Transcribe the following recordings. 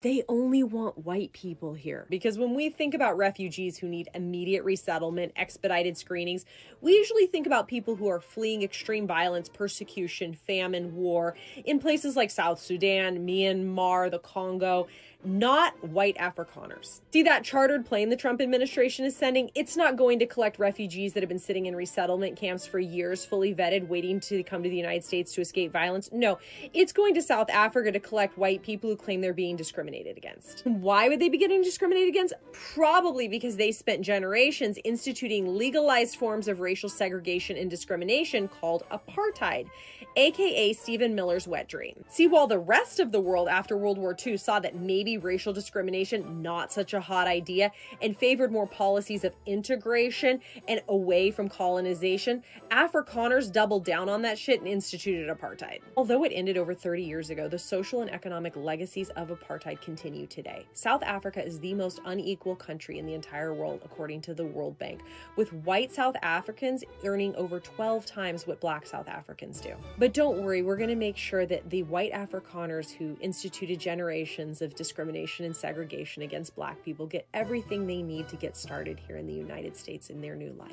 They only want white people here. Because when we think about refugees who need immediate resettlement, expedited screenings, we usually think about people who are fleeing extreme violence, persecution, famine, war in places like South Sudan, Myanmar, the Congo, not white Afrikaners. See that chartered plane the Trump administration is sending? It's not going to collect refugees that have been sitting in resettlement camps for years, fully vetted, waiting to come to the United States to escape violence. No, it's going to South Africa to collect white people who claim they're being discriminated against. Why would they be getting discriminated against? Probably because they spent generations instituting legalized forms of racial segregation and discrimination called apartheid, aka Stephen Miller's wet dream. See, while the rest of the world after World War II saw that maybe racial discrimination not such a hot idea and favored more policies of integration and away from colonization, Afrikaners doubled down on that shit and instituted apartheid. Although it ended over 30 years ago, the social and economic legacies of apartheid continue today. South Africa is the most unequal country in the entire world, according to the World Bank, with white South Africans earning over 12 times what black South Africans do. But don't worry, we're going to make sure that the white Afrikaners who instituted generations of discrimination and segregation against black people get everything they need to get started here in the United States in their new life.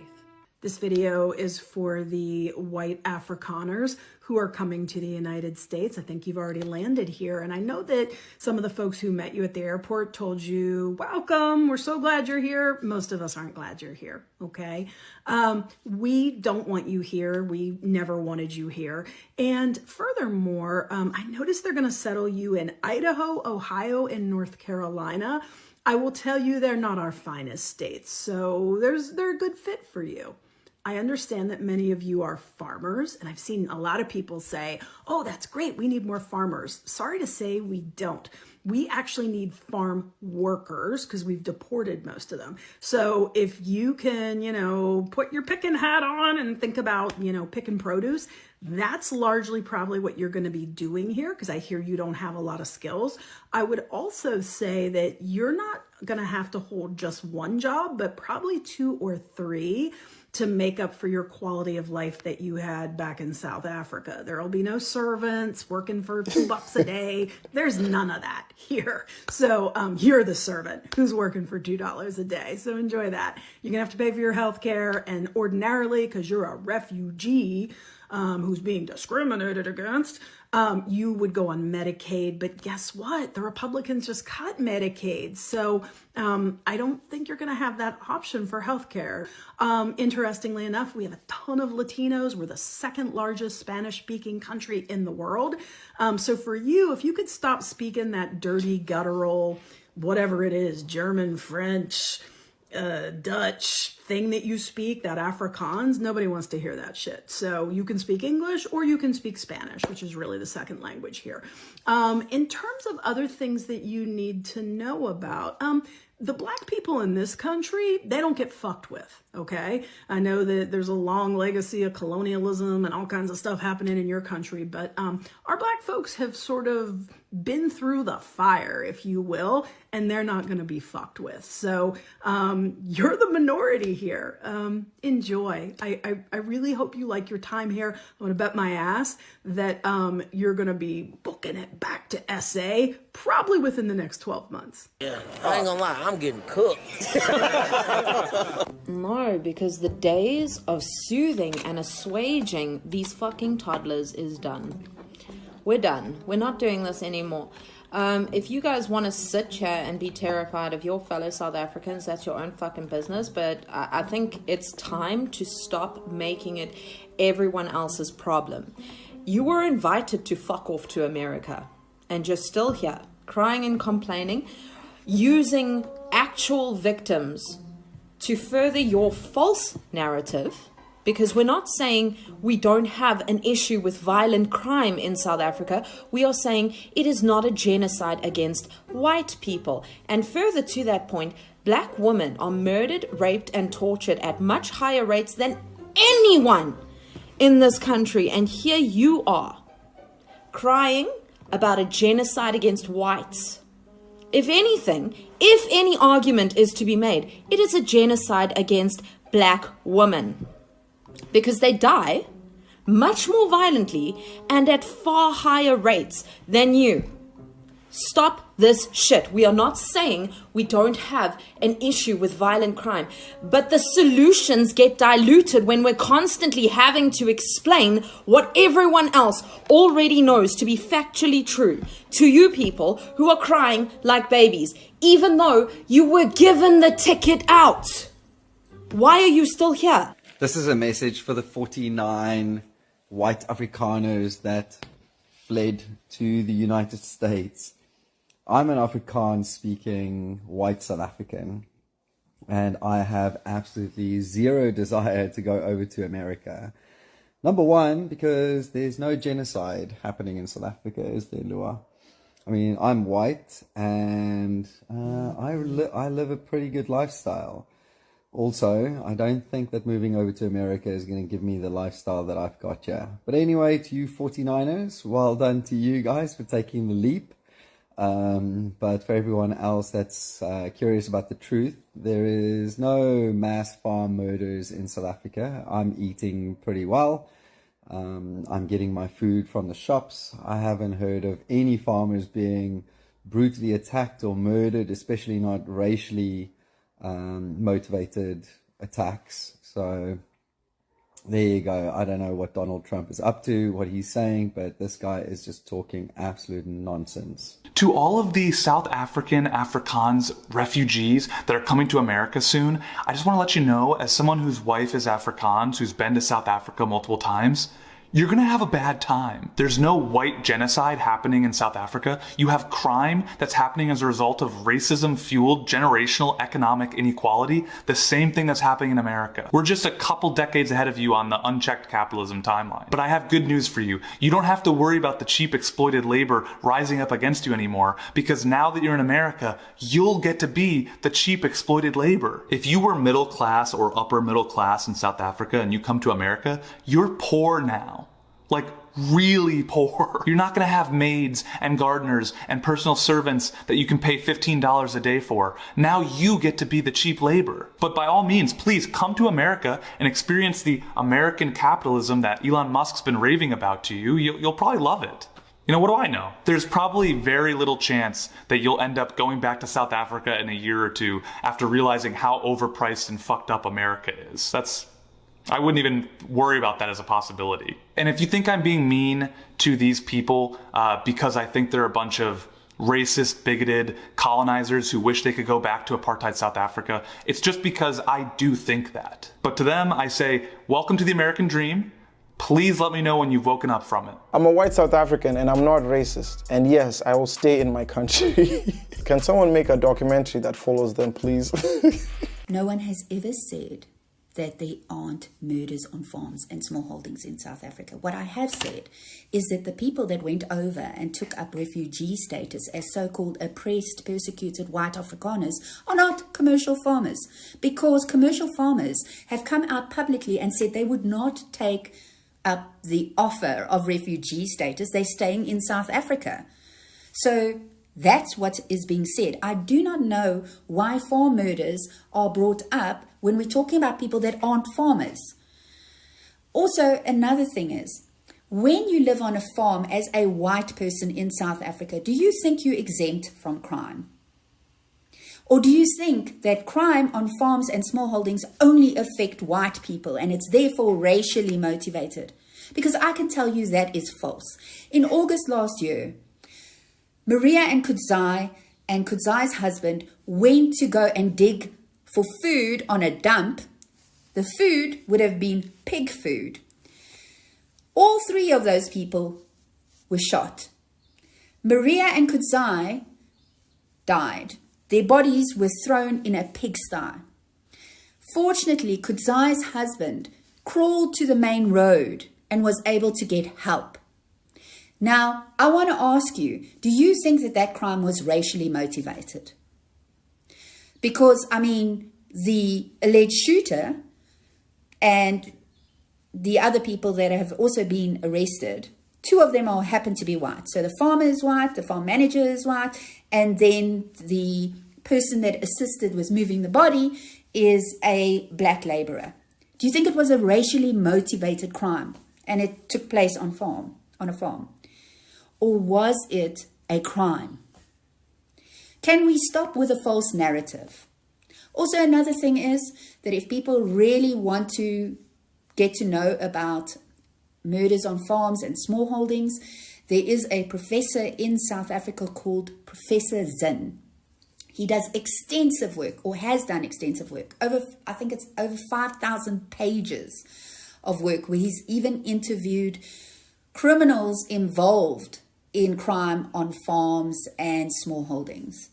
This video is for the white Afrikaners who are coming to the United States. I think you've already landed here. And I know that some of the folks who met you at the airport told you, welcome, we're so glad you're here. Most of us aren't glad you're here, okay? We don't want you here. We never wanted you here. And furthermore, I noticed they're gonna settle you in Idaho, Ohio, and North Carolina. I will tell you they're not our finest states, so they're a good fit for you. I understand that many of you are farmers, and I've seen a lot of people say, oh, that's great, we need more farmers. Sorry to say we don't. We actually need farm workers because we've deported most of them. So if you can, put your picking hat on and think about, picking produce, that's largely probably what you're going to be doing here because I hear you don't have a lot of skills. I would also say that you're not going to have to hold just one job, but probably 2 or 3 to make up for your quality of life that you had back in South Africa. There'll be no servants working for $2 a day. There's none of that here. So you're the servant who's working for $2 a day. So enjoy that. You're gonna have to pay for your health care, and ordinarily, because you're a refugee who's being discriminated against, you would go on Medicaid, but guess what? The Republicans just cut Medicaid. So I don't think you're gonna have that option for healthcare. Interestingly enough, we have a ton of Latinos. We're the 2nd largest Spanish-speaking country in the world. So for you, if you could stop speaking that dirty, guttural, whatever it is, German, French, Dutch thing that you speak, that Afrikaans, nobody wants to hear that shit. So you can speak English or you can speak Spanish, which is really the 2nd language here. In terms of other things that you need to know about, the black people in this country, they don't get fucked with, okay? I know that there's a long legacy of colonialism and all kinds of stuff happening in your country, but our black folks have sort of been through the fire, if you will, and they're not gonna be fucked with. So you're the minority here. Enjoy. I really hope you like your time here. I'm gonna bet my ass that you're gonna be booking it back to SA probably within the next 12 months. Yeah, I ain't gonna lie, I'm getting cooked. No, because the days of soothing and assuaging these fucking toddlers is done. We're done. We're not doing this anymore. If you guys want to sit here and be terrified of your fellow South Africans, that's your own fucking business. But I think it's time to stop making it everyone else's problem. You were invited to fuck off to America, and you're still here, crying and complaining, using actual victims to further your false narrative. Because we're not saying we don't have an issue with violent crime in South Africa. We are saying it is not a genocide against white people. And further to that point, black women are murdered, raped, and tortured at much higher rates than anyone in this country. And here you are, crying about a genocide against whites. If anything, if any argument is to be made, it is a genocide against black women. Because they die much more violently and at far higher rates than you. Stop this shit. We are not saying we don't have an issue with violent crime, but the solutions get diluted when we're constantly having to explain what everyone else already knows to be factually true to you people who are crying like babies, even though you were given the ticket out. Why are you still here? This is a message for the 49 white Afrikaners that fled to the United States. I'm an Afrikaans speaking white South African, and I have absolutely zero desire to go over to America. Number one, because there's no genocide happening in South Africa, is there, Lua? I mean, I'm white, and I live a pretty good lifestyle. Also, I don't think that moving over to America is going to give me the lifestyle that I've got here. But anyway, to you 49ers, well done to you guys for taking the leap. But for everyone else that's curious about the truth, there is no mass farm murders in South Africa. I'm eating pretty well. I'm getting my food from the shops. I haven't heard of any farmers being brutally attacked or murdered, especially not racially motivated attacks. So there you go. I don't know what Donald Trump is up to, what he's saying, but this guy is just talking absolute nonsense. To all of the South African Afrikaans refugees that are coming to America soon, I just want to let you know, as someone whose wife is Afrikaans, who's been to South Africa multiple times, you're going to have a bad time. There's no white genocide happening in South Africa. You have crime that's happening as a result of racism-fueled generational economic inequality, the same thing that's happening in America. We're just a couple decades ahead of you on the unchecked capitalism timeline. But I have good news for you. You don't have to worry about the cheap exploited labor rising up against you anymore, because now that you're in America, you'll get to be the cheap exploited labor. If you were middle class or upper middle class in South Africa and you come to America, you're poor now. Like, really poor. You're not going to have maids and gardeners and personal servants that you can pay $15 a day for. Now you get to be the cheap labor. But by all means, please come to America and experience the American capitalism that Elon Musk's been raving about to you. You'll probably love it. You know, what do I know? There's probably very little chance that you'll end up going back to South Africa in a year or two after realizing how overpriced and fucked up America is. I wouldn't even worry about that as a possibility. And if you think I'm being mean to these people because I think they're a bunch of racist, bigoted colonizers who wish they could go back to apartheid South Africa, it's just because I do think that. But to them, I say, welcome to the American dream. Please let me know when you've woken up from it. I'm a white South African and I'm not racist. And yes, I will stay in my country. Can someone make a documentary that follows them, please? No one has ever said that there aren't murders on farms and small holdings in South Africa. What I have said is that the people that went over and took up refugee status as so-called oppressed, persecuted white Afrikaners are not commercial farmers, because commercial farmers have come out publicly and said they would not take up the offer of refugee status. They're staying in South Africa. So that's what is being said. I do not know why farm murders are brought up when we're talking about people that aren't farmers. Also, another thing is, when you live on a farm as a white person in South Africa, do you think you're exempt from crime? Or do you think that crime on farms and small holdings only affect white people and it's therefore racially motivated? Because I can tell you that is false. In August last year, Maria and Kudzai's husband went to go and dig for food on a dump. The food would have been pig food. All three of those people were shot. Maria and Kudzai died. Their bodies were thrown in a pigsty. Fortunately, Kudzai's husband crawled to the main road and was able to get help. Now, I want to ask you, do you think that that crime was racially motivated? Because, I mean, the alleged shooter and the other people that have also been arrested, two of them happen to be white. So the farmer is white, the farm manager is white, and then the person that assisted with moving the body is a black laborer. Do you think it was a racially motivated crime and it took place on a farm? Or was it a crime? Can we stop with a false narrative? Also, another thing is that if people really want to get to know about murders on farms and smallholdings, there is a professor in South Africa called Professor Zinn. He does extensive work, or has done extensive work. I think it's over 5,000 pages of work, where he's even interviewed criminals involved in crime on farms and smallholdings.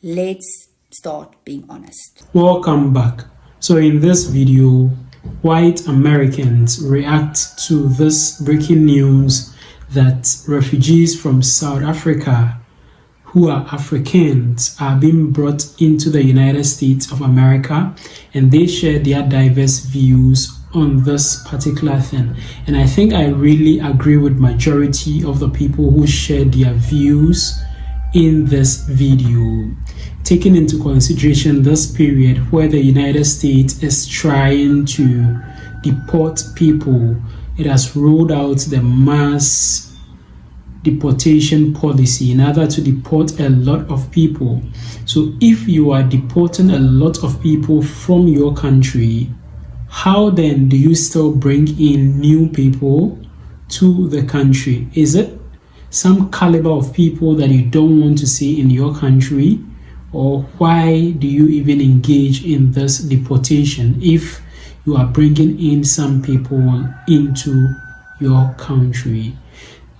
Let's start being honest. Welcome back. So in this video, white Americans react to this breaking news that refugees from South Africa who are Africans are being brought into the United States of America, and they share their diverse views on this particular thing. And I think I really agree with majority of the people who share their views in this video, taking into consideration this period where the United States is trying to deport people. It has rolled out the mass deportation policy in order to deport a lot of people. So if you are deporting a lot of people from your country, how then do you still bring in new people to the country? Is it some caliber of people that you don't want to see in your country? Or why do you even engage in this deportation if you are bringing in some people into your country?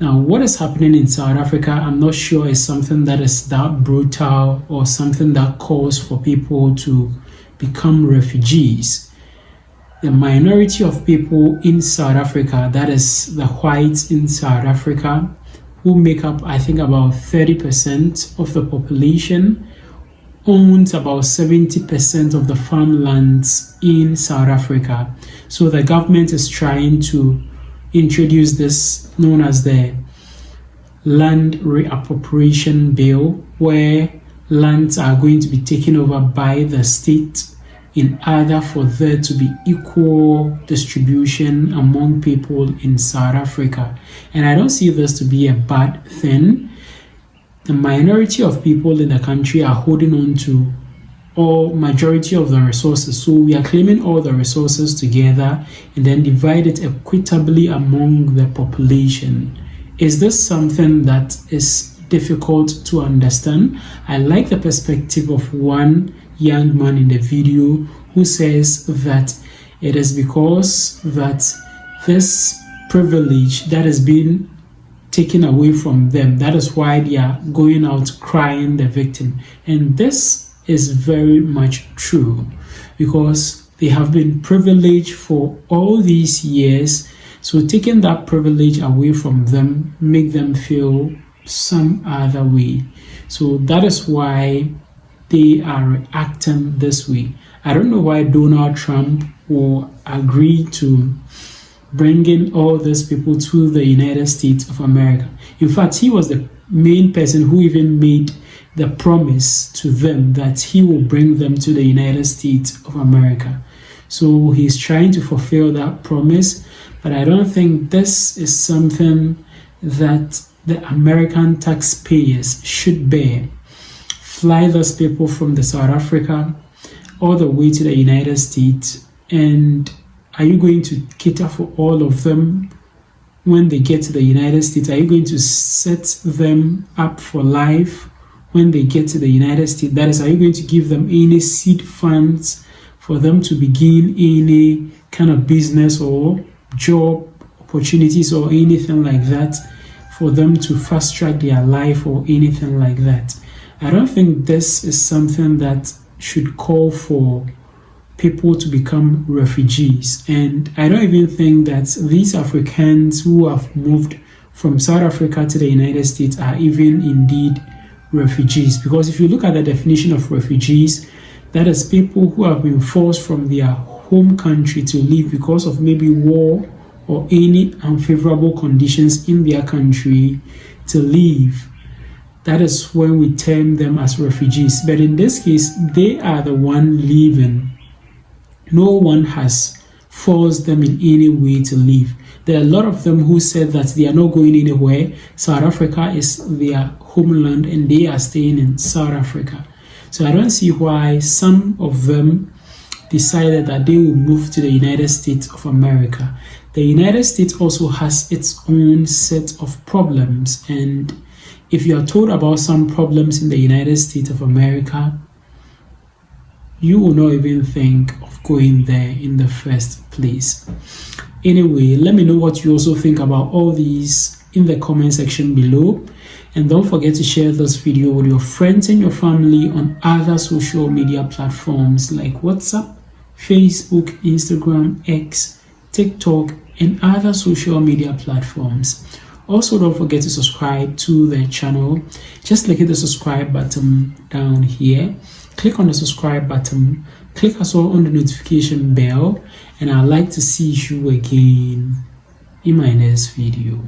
Now, what is happening in South Africa, I'm not sure is something that is that brutal or something that calls for people to become refugees. The minority of people in South Africa, that is the whites in South Africa, who make up, I think, about 30% of the population, owns about 70% of the farmlands in South Africa. So the government is trying to introduce this known as the Land Reappropriation Bill, where lands are going to be taken over by the state in order for there to be equal distribution among people in South Africa. And I don't see this to be a bad thing. The minority of people in the country are holding on to or majority of the resources. So we are claiming all the resources together and then divide it equitably among the population. Is this something that is difficult to understand? I like the perspective of one young man in the video who says that it is because that this privilege that has been taken away from them, that is why they are going out crying the victim. And this is very much true, because they have been privileged for all these years. So taking that privilege away from them make them feel some other way. So that is why they are reacting this way. I don't know why Donald Trump will agree to bring in all these people to the United States of America. In fact, he was the main person who even made the promise to them that he will bring them to the United States of America. So he's trying to fulfill that promise, but I don't think this is something that the American taxpayers should bear. Fly those people from the South Africa all the way to the United States, and are you going to cater for all of them when they get to the United States? Are you going to set them up for life when they get to the United States? That is, are you going to give them any seed funds for them to begin any kind of business or job opportunities or anything like that, for them to fast track their life or anything like that? I don't think this is something that should call for people to become refugees. And I don't even think that these Africans who have moved from South Africa to the United States are even indeed refugees, because if you look at the definition of refugees, that is people who have been forced from their home country to leave because of maybe war or any unfavorable conditions in their country to leave. That is when we term them as refugees. But in this case, they are the one leaving. No one has forced them in any way to leave. There are a lot of them who said that they are not going anywhere. South Africa is their homeland and they are staying in South Africa. So I don't see why some of them decided that they will move to the United States of America. The United States also has its own set of problems, and if you are told about some problems in the United States of America, you will not even think of going there in the first place. Anyway, let me know what you also think about all these in the comment section below. And don't forget to share this video with your friends and your family on other social media platforms like WhatsApp, Facebook, Instagram, X, TikTok, and other social media platforms. Also, don't forget to subscribe to the channel. Just click the subscribe button down here. Click on the subscribe button. Click as well on the notification bell. And I'd like to see you again in my next video.